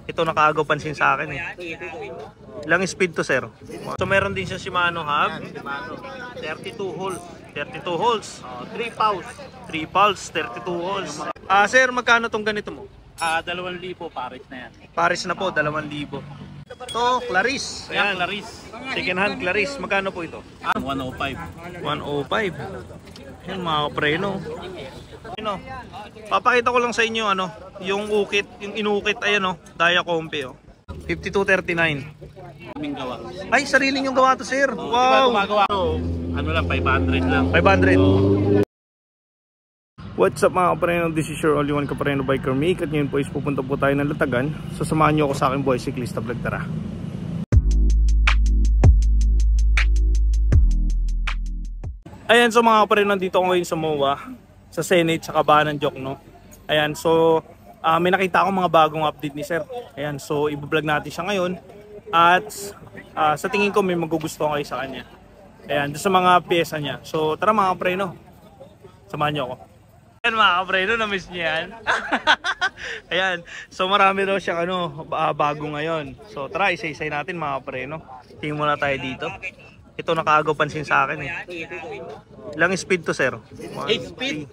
Ito nakaagaw pansin sa akin eh. Ilang speed to, sir? So meron din siya Shimano hub. 32 holes. 32 holes. 3 pulse. 3 pulse, 32 holes. Sir, magkano tong ganito mo? 2,000 Paris na yan. Paris na po, 2,000. Ito, Clarice. Ayan, Ayan, Clarice. second hand Clarice. Magkano po ito? 105. 105. Yan mga kapreno. Ano, papakita ko lang sa inyo ano, yung ukit, yung inukit ayan oh, Daya Compe oh. 5239. Kaming gawa. Ay, sarili yung gawa to, sir. Diba Wow. gumagawa ko, ano lang, 500 lang. 500. What's up mga kapreno? This is your only one kapreno biker Mick. At ngayon po is pupunta po tayo ng Latagan. So samahan nyo ako sa aking boy cyclista vlog, tara. Ayan, so mga kapreno, nandito ako ngayon sa MOA, sa Senate, sa Kabahan ng Jokno. Ayan, so may nakita akong mga bagong update ni sir. Ayan, so i-vlog natin siya ngayon. At sa tingin ko may magugustuhan kayo sa kanya. Ayan, doon sa mga pyesa niya. So tara mga kapreno, samahan nyo ako. Ayan mga kapreno, na-miss niyo yan. Ayan, so marami daw siya bago ngayon. So tara, isa-isay natin mga kapreno. Tingin muna tayo dito. Ito nakaagaw pansin sa akin eh. Ilang speed to, sir? 8 speed.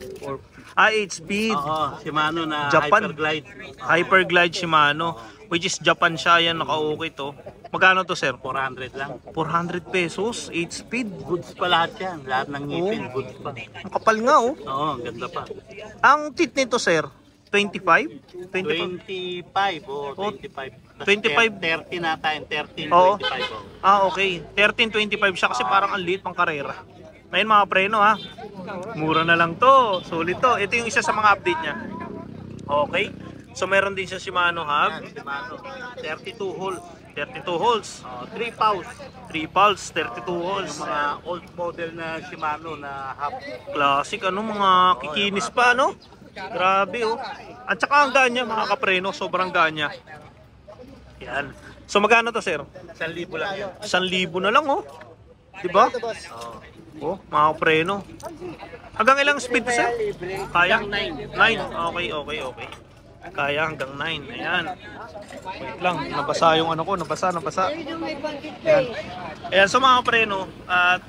8 speed. Oo, Shimano na Japan. Hyperglide. Hyperglide Shimano. Which is Japan siya, yan naka-okay to. Magkano to, sir? 400 lang. 400 pesos, 8 speed. Goods pa lahat yan. Lahat ng ngipin, goods pa. Ang kapal nga oh. Oo, ganda pa. Ang tit nito, sir, 25? 25 o 25. 25. 30 na tayo, 13, Oo. 25. Okay. 13.25 siya kasi parang ang liit pang karera. Ngayon mga preno ha. Mura na lang to. Sulit to. Ito yung isa sa mga update niya. Okay. So meron din siya Shimano hub. Shimano. 32 holes. 32 holes. 3 pulse. 3 pulse, 32 holes. Mga old model na Shimano na half. Classic mga kikinis pa no? Grabe oh. At saka ang gaan niya mga kapreno, sobrang gaan niya. Yan. So magkano to, sir? 1,000 lang yan. 1,000 na lang oh. 'Di ba? Oh, mga kapreno. Hanggang ilang speed to, sir? Kaya 9. 9. Okay. Kaya hanggang 9. Ayan. Wait lang, nabasa yung ko, nabasa. Ayan. Ayan, so mga kapreno, at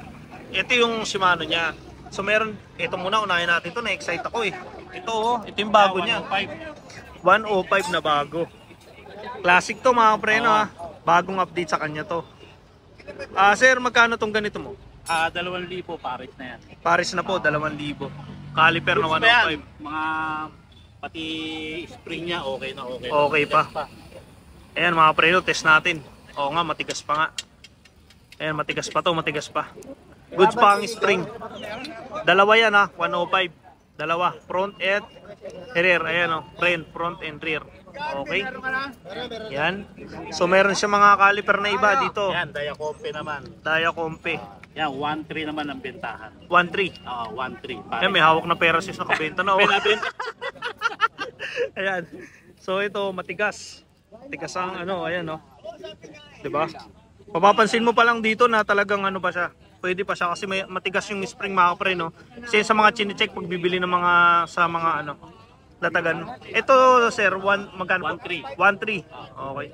ito yung Shimano niya. So meron, ito muna, unahin natin ito, na-excite ako eh. Ito yung bago niya. 105 na bago. Classic to mga kapreno ha. Bagong update sa kanya to. Sir, magkano tong ganito mo? 2,000 Paris na yan. Paris na po, 2,000. Caliper na 105. Mga pati spring niya okay na okay. Okay pa. Ayan mga preno, test natin. Oo nga, matigas pa nga. Ayan, matigas pa to, matigas pa. Goods pa ang spring. Dalawa yan ha, 105. Dalawa, front and rear. Ayan o, front and rear. Okay. Yan. So meron siya mga caliper na iba dito. Yan, Daya Compe naman. Daya Compe. Yan, 1.3 naman ang bentahan. 1.3. Oo, 1.3. Yan, may hawak na pera sis nakabenta na. Pinabenta. Ayan. So ito, matigas. Matigas ang ayan o. Diba? Papapansin mo pa lang dito na talagang pa siya. Pwede pa siya kasi may matigas yung spring mga kapre, no? Kasi sa mga chine-check pag bibili ng mga sa mga Latagan. Ito sir, magkano? 1.3. 1.3. Okay.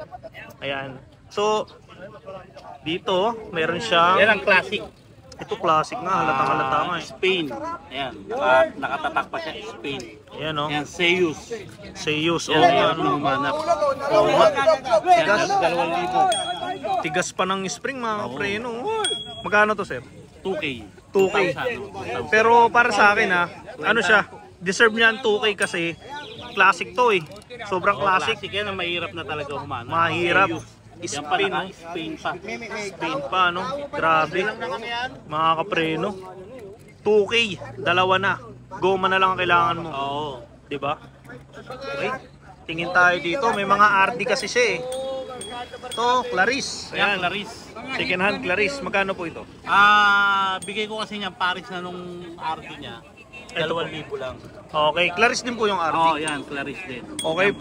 Ayan. So dito, meron siyang Yan ang classic. ito classic nga, halata nga eh. Spain. Ayan. Nakatatak pa siya, Spain. Ayan o. Yan, Seiyus. Seiyus. Yan, yan, humanap. Yan, 2,000. Tigas pa ng spring mga kapreno. Magkano to sir? 2K. 2K. Pero para sa akin siya, deserve niya ang 2K kasi classic to eh. Sobrang classic. Classic yan, mahirap na talaga humanap. Mahirap. Spain, Spain, Spain pa. Spain pa Grabe. Mga kapreno. 2K, dalawa na. Goma na lang ang kailangan mo. Oo. 'Di ba? Okay. Tingin tayo dito, may mga RD kasi siya eh. Ito, Clarice. Ayan, Ayan, Clarice. second hand Clarice. Magkano po ito? Bigay ko kasi niya Paris na nung RD niya. 2,000 lang. Okay, Clarice din po yung RD. Oo, yan, Clarice din. Okay,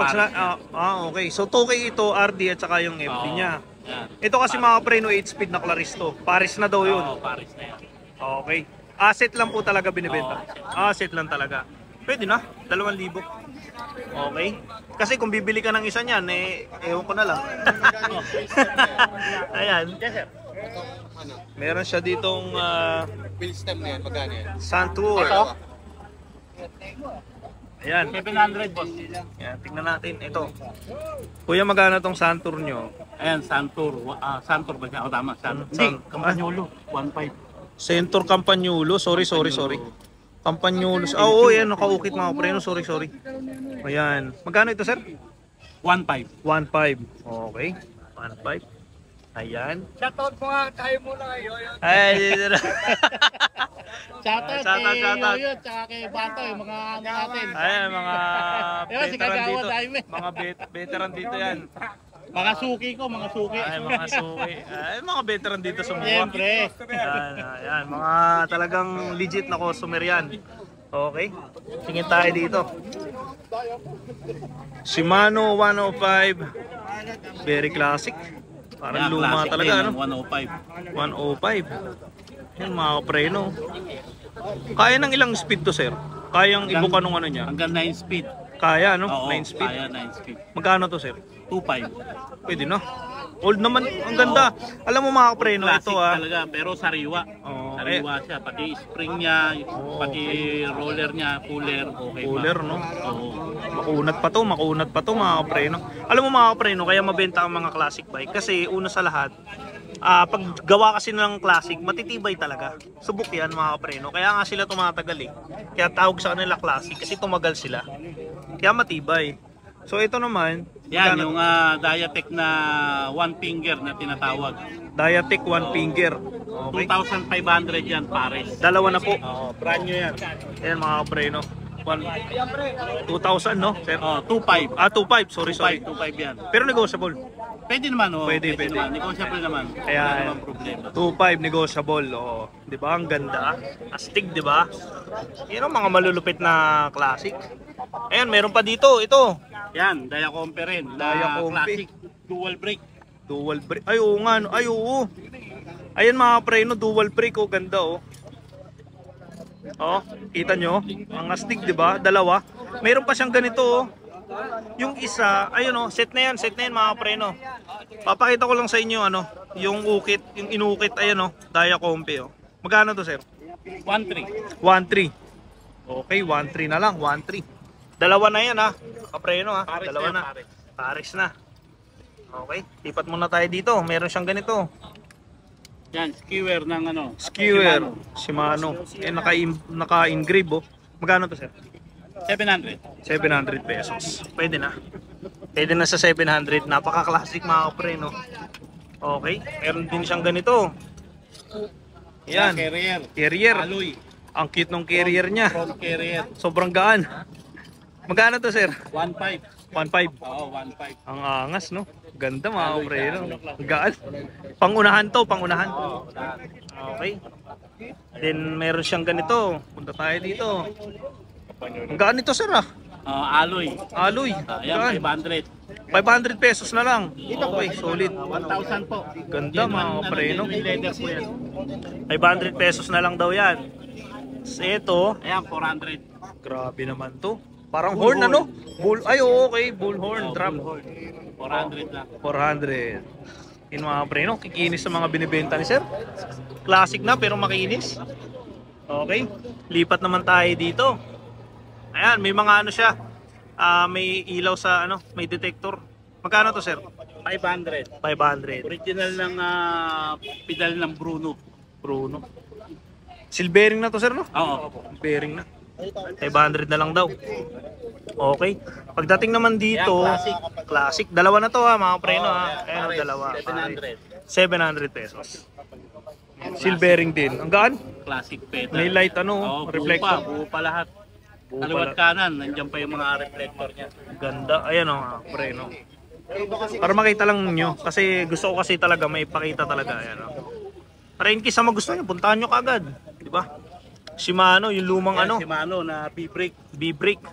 okay. So 2K ito, RD at saka yung FD niya. Yan. Ito kasi mga preno 8 speed na Clarice to. Paris na daw yun. Oo, Paris na yan. Okay. Asset lang po talaga binibenta. Asset lang talaga. Pwede na, 2,000. Okay? Kasi kung bibili ka ng isa niyan, eh, ewan ko na lang. Ayan. Yes, sir. Meron siya ditong Bill stem na yan, magkano yan? Santur. Ito? Ayan. 700, boss. Ayan, tingnan natin. Ito. Kuya, magkano tong Santur nyo? Ayan, Santur. Santur ba siya? O, tama. Santur. Hindi, Campagnolo. 1.5. Centur Campagnolo. Sorry. Campagnolo. Oo, yan. Nakaukit mga preno. Sorry. Ayan. Magkano ito, sir? 1.5. 1.5. Okay. 1.5. Ayan. Shoutout mo nga, tayo muna kayo. Ay, dito na. Shoutout Shoutout. kay Yoyo, tsaka kay Bato, yung mga ano natin. Ayan, mga Ayun, si veteran Kagawa, dito. dahil Mga veteran dito yan. Mga suki ko, mga suki. Ay, mga suki. Ay, mga veteran dito sa mga. Siyempre. Ayan, mga talagang legit na customer yan. Okay. Tingin tayo dito. Shimano 105. Very classic. Parang Yan, luma classic talaga, din, ano? 105. 105. Yan, mga kapreno. Kaya ng ilang speed to, sir? Kayang ibuka nung ano niya? Hanggang 9 speed. Kaya, no? Oo, 9 speed. kaya 9 speed. Magkano to, sir? 2.5. Pwede, no? Old naman. Ang ganda. Alam mo, mga kapreno, Classic ito, talaga, pero sariwa. Oo, Sariwa siya. Pati spring niya, pati roller niya, cooler, okay Cooler, pa. no? Oo. Makunat pa to mga kapreno. Alam mo mga kapreno, kaya mabenta ang mga classic bike kasi una sa lahat, pag gawa kasi ng classic, matitibay talaga. Subok yan mga kapreno. Kaya nga sila tumatagal eh. Kaya tawag sa kanila classic kasi tumagal sila. Kaya matibay. So ito naman, Yan, magkano? yung Diatec na one finger na tinatawag. Diatec one finger. Okay. 2,500 yan, pares. Dalawa na po. Oo, brand new yan. Ayan mga kapreno. 2,000 no? Sir? Oh, 2.5. 2,500. Sorry. 2.5 yan. Pero negotiable. Pwede naman, oh. Pwede. Naman. Negotiable naman. Kaya, wala namang problema. 2.5 negotiable. Oh, 'di ba? Ang ganda. Astig, 'di ba? 'Yan ang mga malulupit na classic. Ayan, meron pa dito. Ito, Yan, Diacompe rin. Diacompe. Classic dual brake. dual brake. Ay, oo nga. No. Ay, oo. Ayan mga preno, dual brake. Oh, ganda, oh. Oh, kita nyo? Ang astig, 'di ba? Dalawa. Meron pa siyang ganito, oh. Yung isa, ayun oh, set na yan mga preno. Papakita ko lang sa inyo ano, yung ukit, yung inukit, ayun oh, Diacompe oh. Magkano to, sir? 1.3. 1.3. Okay, 1.3 na lang, 1.3. Dalawa na yan ha, kapreno ha. Pares Dalawa na yan, na. pares. Pares na. Okay, lipat muna tayo dito. Meron siyang ganito. Yan, skewer ng ano. Skewer, Shimano. Eh, naka-engrave oh. Magkano to, sir? 700. 700 pesos. Pwede na. Pwede na sa 700. Napaka-classic mga kapreno. Okay, meron din siyang ganito. Yan, Carrier. carrier. Alloy. Ang cute ng carrier niya. Front carrier. Sobrang gaan. Magkano to, sir? 1.5. 1.5. Oo, 1.5. Ang angas, no? Ganda mga kapreno. Gaan. Pangunahan to, pangunahan. Okay. Then meron siyang ganito. Punta tayo dito. Ang gaan nito, sir ah. Alloy. Alloy. Ayan, Gaan. 500. 500 pesos na lang. Okay, solid. 1,000 po. Ganda mga kapreno. Leather po yan. 500 pesos na lang daw yan. So, ito, Ayan, 400. grabe naman to. Parang horn ano? Bull, ay oo, okay, bullhorn, drum. 400 lang. 400. In mga preno, kikinis sa mga binibenta ni sir. Classic na pero makinis. Okay, lipat naman tayo dito. Ayan, may mga ano siya. May ilaw sa ano, may detector. Magkano to, sir? 500. 500. Original ng pedal ng Bruno. Bruno. Silvering na to, sir, no? Oo. Bearing na. 500 na lang daw. Okay. Pagdating naman dito, Yan, classic. Dalawa na to ha, mga preno ha. Ayan, Pares, dalawa. 700. 700 pesos. Silvering din. Ang gaan? Classic pedal. May light ano, Oo, reflector. buo pa lahat. Buo Kaliwat pala. kanan, nandiyan pa yung mga reflector niya. Ganda. Ayan o, mga preno. Para makita lang nyo. Kasi gusto ko kasi talaga, may pakita talaga. Ayan o. Para in case na magustuhan nyo, puntahan nyo kagad. Diba? Shimano, yung lumang Yan, ano, Shimano na B-brake. B-brake.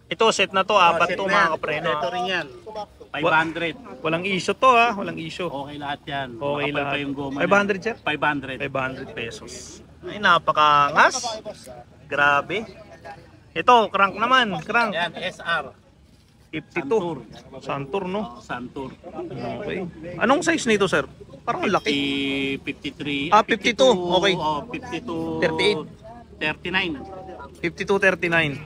Ito, set na to, apat to mga kapreno. Ito rin yan. 500. Walang issue to ha, walang issue. Okay lahat yan. Okay Makapal lahat. pa yung goma 500 sir? 500. 500 pesos. Ay, napakangas. Grabe. Ito, crank naman, crank. Yan, SR. 52. Santur, no? Santur. Okay. Anong size nito, sir? Parang ang laki. 53. Ah, 52. Okay. Oh, 52. 38. 39. 52-39.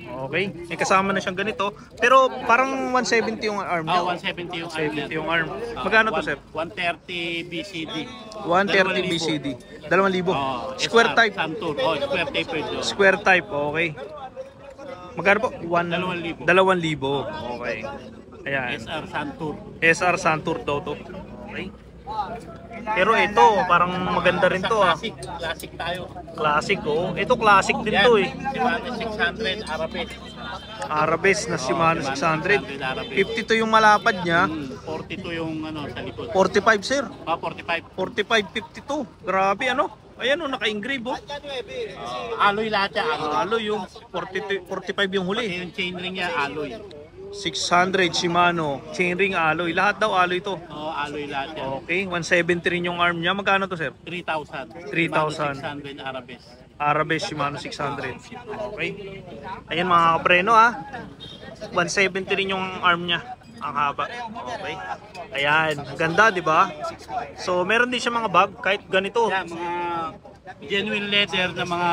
Okay. May kasama na siyang ganito. Pero parang 170 yung arm niya. 170 yung 170 yung arm. Magkano to, sir? 130 BCD. 130 BCD. 2,000. Oh, Square SR, type. Santur. Oh, square type ito. Square type. Okay. Magkano po? 2,000. 2,000. Okay. Ayan. SR Santur. SR Santur daw to. Okay. Pero ito, parang maganda rin to ah. Classic tayo. Classic oh. Ito classic din to eh. Shimano 600 Arabes. Arabes na Shimano 600. 52 yung malapad niya. 42 yung ano sa likod. 45 sir. 45. 45, 52. Grabe ano. Ayan oh, naka-engrave oh. Alloy lahat yan. Alloy yung 45 yung huli. Yung chain ring niya alloy. 600 Shimano. Chainring alloy. Lahat daw alloy to. Oh, alloy lahat yan. Okay, 170 rin yung arm niya. Magkano to sir? 3,000. 3,000. 600 Arabes. Arabes Shimano 600. Okay. Ayan mga kapreno ha. 170 rin yung arm niya. Ang haba. Okay. Ayan. Ganda, di ba? So, meron din siya mga bag kahit ganito. Yan, mga genuine leather na mga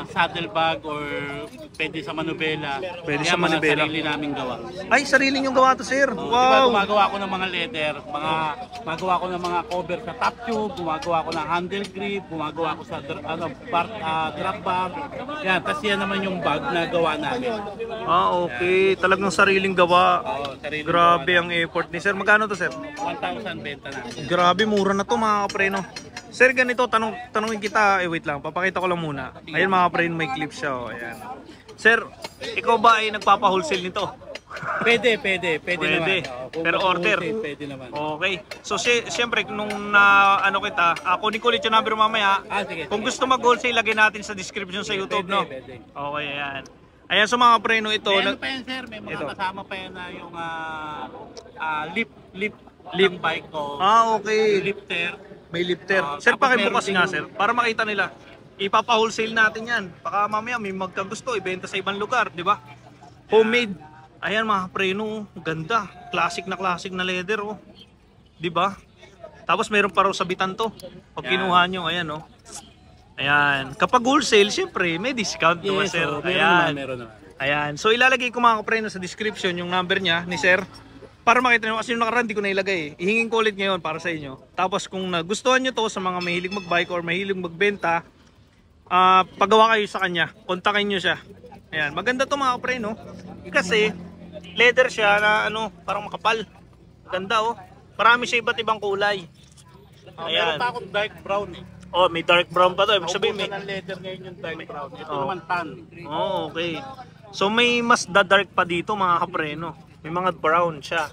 saddle bag or pwede sa manubela. Pwede Yan, sa manubela. Mga sarili naming gawa. Ay, sarili yung gawa to, sir. Diba, Wow. gumagawa ko ng mga leather, gumagawa ko ng mga cover sa top tube, gumagawa ko ng handle grip, gumagawa ko sa drop bar. Yan, tapos yan naman yung bag na gawa namin. Ah, okay. Talagang sariling gawa. Sarili Grabe ang effort ni sir. Magkano to, sir? 1,000 benta na. Grabe, mura na to mga kapreno. Sir, ganito, tanongin kita, wait lang, papakita ko lang muna. Ayan mga kapreno, may clip siya. Oh. Ayan. Sir, ikaw ba ay nagpapa-wholesale nito? Pwede Pwede. naman. Kung Pero order. wholesale, pwede naman. Okay. So, siyempre, nung ano kita, kunin ko ulit yung number mamaya. Sige. Kung gusto mag-wholesale, lagay natin sa description sa YouTube, no? Pwede. Okay, ayan. Ayan, so mga kapreno, ito. May ano pa yan, sir? May mga Ito. kasama pa yan na yung lip Lip. ng bike ko. Okay. Lifter. May lifter. Sir, Tapos pakibukas meron nga, ding- sir. Para makita nila. Ipapa-wholesale natin yan. Baka mamaya may magkagusto, ibenta sa ibang lugar, di ba? Homemade. Ayan mga kapreno, ganda. Classic na leather, oh. Di ba? Tapos meron pa raw sabitan to. Pag Yan. kinuha nyo, ayan, oh. Ayan. Kapag wholesale, siyempre, may discount, di ba, Yes, sir? oh, Ayan. meron naman. Ayan. So ilalagay ko mga kapreno sa description yung number niya ni sir. Para makita nyo, kasi yung nakaraan di ko na ilagay. Ihingin ko ulit ngayon para sa inyo. Tapos kung nagustuhan nyo to sa mga mahilig magbike or mahilig magbenta, pagawa kayo sa kanya. Kontakin nyo siya. Ayan. Maganda to mga kapreno. Kasi leather siya na ano, parang makapal. Ganda oh. Marami siya iba't ibang kulay. Meron pa akong dark brown eh. Oh, may dark brown pa to. Ibig sabihin may... Naubusan ng leather ngayon yung dark brown. Ito Oh. naman tan. Oh, okay. So may mas dark pa dito mga kapreno. May mga brown siya.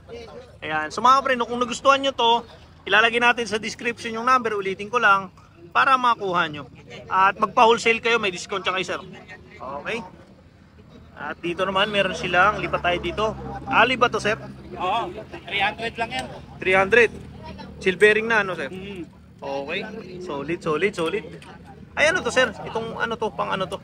Ayan. So mga kapreno, kung nagustuhan nyo to, ilalagay natin sa description yung number. Ulitin ko lang para makuha nyo. At magpa-wholesale kayo, may discount siya kayo, sir. Okay. At dito naman, meron silang, lipat tayo dito. Ali ba to, sir? Oo, 300 lang yan. 300. Silvering na, ano, sir? Hmm. Okay. Solid. Ay, ano to, sir? Itong ano to, pang ano to?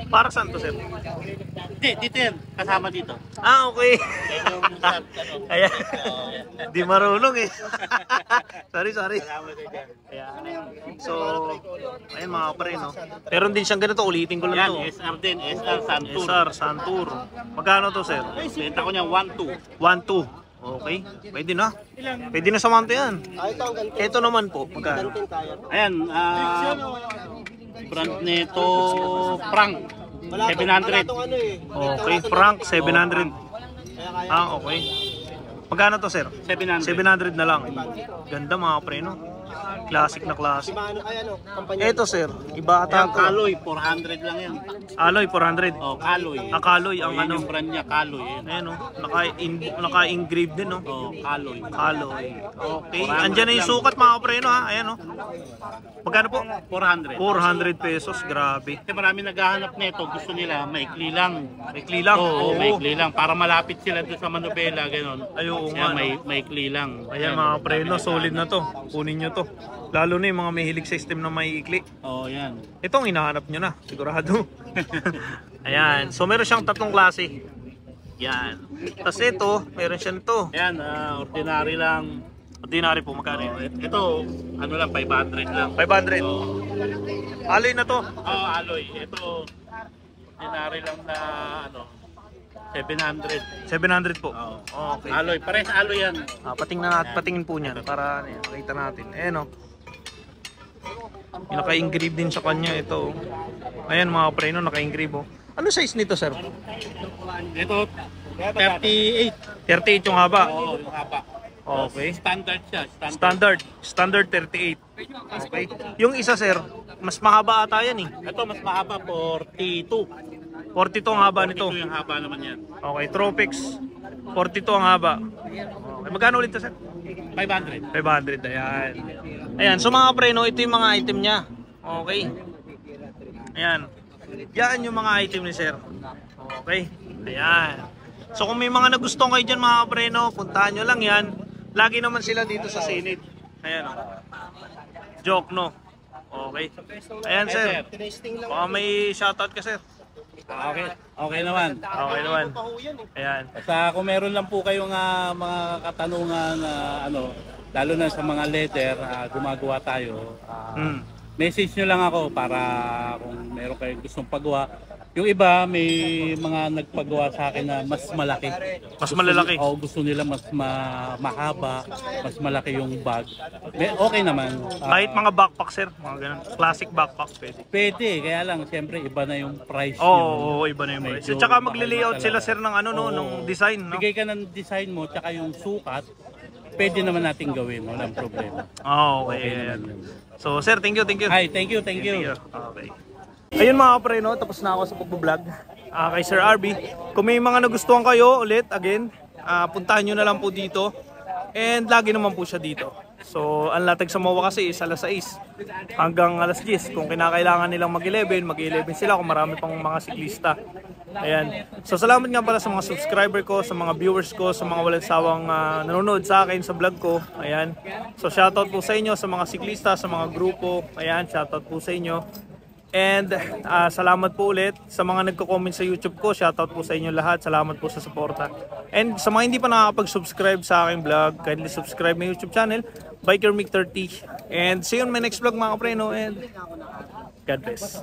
Para saan to, sir? Hindi, dito yan. Kasama dito. Ah, okay. Yung ano, Ayan. Di marunong eh. sorry. kasama dito yan. Ayan. So, ayan mga kapare, no? Meron din siyang ganito, ulitin ko lang Yan, to. SR din. SR Santur. SR, Santur. Magkano to, sir? Benta ko niya 1,200. 1-2. Okay. Pwede na. Pwede na sa manto yan. Ito naman po, magkano? Ayan, brand nito Frank. 700. Okay, Frank, 700. Ah, okay. Magkano to, sir? 700. 700 na lang. Ganda mga kapre, no? Classic na classic. Ito, sir. Iba ata Ayan, to. Kaloy, 400 lang yan. Alloy, 400. Oh, Kaloy. Kaloy ang Yun ano. yung brand niya, Kaloy. Yan. Ayan, no? Naka-engrave din, no? Oh, Kaloy. Alloy. Okay. 400 Andyan na yung lang. sukat mga kapre, no? Ha? Ayan, no? Magkano po? 400. 400 pesos. Grabe. Kasi marami naghahanap nito, gusto nila maikli lang. Maikli lang. Oo, maikli lang. Para malapit sila doon sa Manubela, gano'n. Ay, oo Kaya nga, no? maikli lang. Ayan mga preno, solid na to. Kunin nyo to. Lalo na yung mga may hilig system na may ikli. Oo, yan. Ito ang hinahanap nyo na, sigurado. Ayan. So meron siyang tatlong klase. Yan. Tapos ito, meron siya nito. Yan, ordinary lang. Ordinary po, magkano Oh, yun? ito, ano lang, 500 lang. 500. Alloy na to. Oh, alloy. Ito, ordinary lang na, ano, 700. 700 po. Oh. Okay. Alloy, pares alloy yan. Patingin po niyan para ano, makita natin. Ayan o. Yung naka-engrave din sa kanya ito. Ayan mga preno, naka-engrave oh. Ano size nito, sir? Ito, 38. 38 yung haba. Oo, yung haba. Okay. Standard siya. Standard. Standard 38. Okay. Yung isa, sir, mas mahaba ata yan eh. Ito, mas mahaba, 42. 42 ang haba nito. Ito yung haba naman yan. Okay, Tropics. 42 ang haba. Okay. Magkano ulit to, sir? 500. 500, ayan. Ayan, so mga preno, ito yung mga item niya. Okay. Ayan. Yan yung mga item ni sir. Okay. Ayan. So kung may mga nagustuhan kayo dyan mga preno, puntahan nyo lang yan. Lagi naman sila dito sa Senate. Ayan o. Joke no. Okay. Ayan sir. Baka may shoutout ka sir. Okay. Okay naman. Okay naman. Ayan. Basta kung meron lang po kayong mga katanungan, ano, lalo na sa mga leather, gumagawa tayo. Message nyo lang ako para kung meron kayong gustong pagawa. Yung iba, may mga nagpagawa sa akin na mas malaki. Mas malalaki. O gusto nila mas mahaba, mas malaki yung bag. Okay naman. Kahit mga backpack sir. Mga ganun. Classic backpack pwede. Pwede, kaya lang siyempre iba na yung price. Oo, iba na yung price. Medyo Tsaka magle-layout mahal na sila talaga. sir ng ano no, Oo. nung design no. Bigay ka ng design mo, tsaka yung sukat, pwede naman natin gawin, walang problema. Okay. Okay Ayan. naman yun. So sir, thank you, thank you. Hi, thank you, thank you. Okay. Ayun mga preno, tapos na ako sa pagbablog kay Sir RB. Kung may mga nagustuhan kayo ulit, again, puntahan nyo na lang po dito. And lagi naman po siya dito. So, ang latag sa MOA kasi is alas 6 hanggang alas 10. Kung kinakailangan nilang mag-11, mag-11 sila kung marami pang mga siklista. Ayan. So, salamat nga pala sa mga subscriber ko, sa mga viewers ko, sa mga walang sawang nanonood sa akin sa vlog ko. Ayan. So, shoutout po sa inyo, sa mga siklista, sa mga grupo. Ayan, shoutout po sa inyo. And salamat po ulit sa mga nagko-comment sa YouTube ko. Shoutout po sa inyo lahat. Salamat po sa suporta. And sa mga hindi pa nakakapag-subscribe sa aking vlog, kindly subscribe my YouTube channel, BikerMick30. And see you on my next vlog mga kapreno. And God bless.